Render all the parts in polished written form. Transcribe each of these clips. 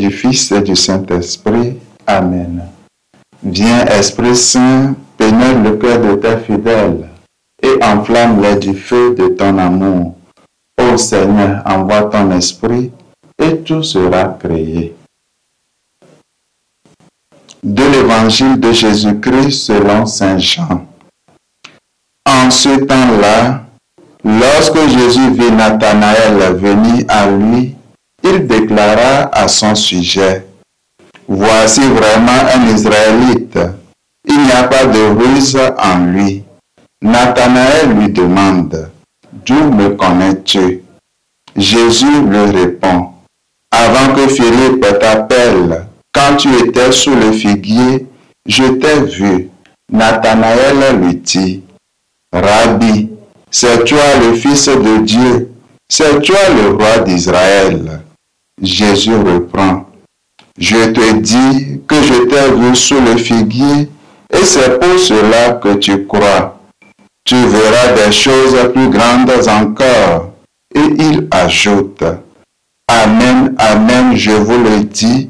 du Fils et du Saint-Esprit. Amen. Viens, Esprit Saint, pénètre le cœur de tes fidèles et enflamme-les du feu de ton amour. Ô Seigneur, envoie ton Esprit et tout sera créé. De l'Évangile de Jésus-Christ selon Saint Jean. En ce temps-là, lorsque Jésus vit Nathanaël venir à lui, il déclara à son sujet: Voici vraiment un Israélite, il n'y a pas de ruse en lui. Nathanaël lui demande: D'où me connais-tu? Jésus lui répond: Avant que Philippe t'appelle, quand tu étais sous le figuier, je t'ai vu. Nathanaël lui dit: Rabbi, c'est toi le Fils de Dieu, c'est toi le roi d'Israël. Jésus reprend: Je te dis que je t'ai vu sous le figuier, et c'est pour cela que tu crois. Tu verras des choses plus grandes encore. Et il ajoute: Amen, amen, je vous le dis,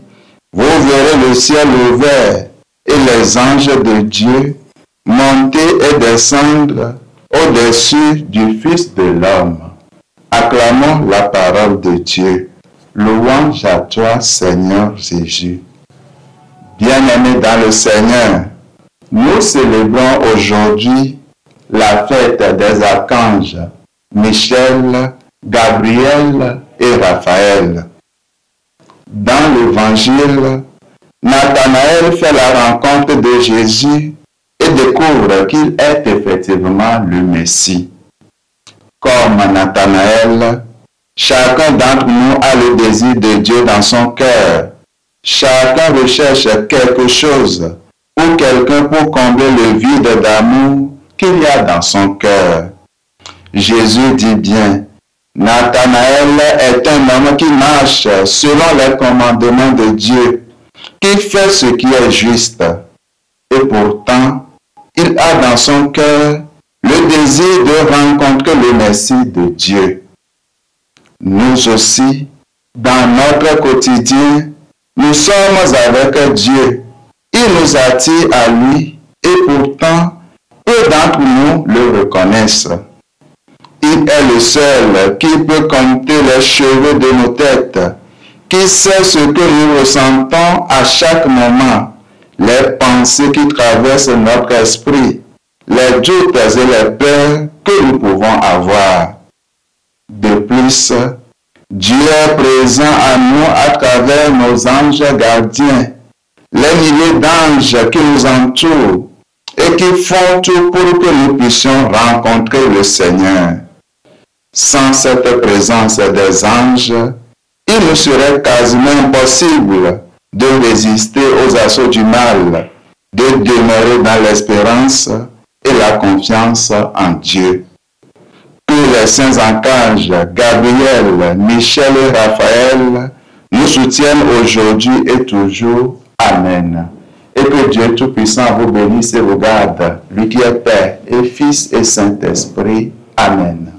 vous verrez le ciel ouvert et les anges de Dieu monter et descendre au-dessus du Fils de l'homme. Acclamons la parole de Dieu. Louange à toi, Seigneur Jésus. Bien-aimés dans le Seigneur, nous célébrons aujourd'hui la fête des archanges Michel, Gabriel et Raphaël. Dans l'Évangile, Nathanaël fait la rencontre de Jésus et découvre qu'il est effectivement le Messie. Comme Nathanaël, chacun d'entre nous a le désir de Dieu dans son cœur. Chacun recherche quelque chose ou quelqu'un pour combler le vide d'amour qu'il y a dans son cœur. Jésus dit bien: Nathanaël est un homme qui marche selon les commandements de Dieu, qui fait ce qui est juste. Et pourtant, il a dans son cœur le désir de rencontrer le Messie de Dieu. Nous aussi, dans notre quotidien, nous sommes avec Dieu. Il nous attire à lui et pourtant, peu d'entre nous le reconnaissent. Il est le seul qui peut compter les cheveux de nos têtes, qui sait ce que nous ressentons à chaque moment, les pensées qui traversent notre esprit, les doutes et les peurs que nous pouvons avoir. De plus, Dieu est présent à nous à travers nos anges gardiens, les milliers d'anges qui nous entourent et qui font tout pour que nous puissions rencontrer le Seigneur. Sans cette présence des anges, il nous serait quasiment impossible de résister aux assauts du mal, de demeurer dans l'espérance et la confiance en Dieu. Que les saints archanges Gabriel, Michel et Raphaël nous soutiennent aujourd'hui et toujours. Amen. Et que Dieu Tout-Puissant vous bénisse et vous garde, lui qui est Père et Fils et Saint-Esprit. Amen.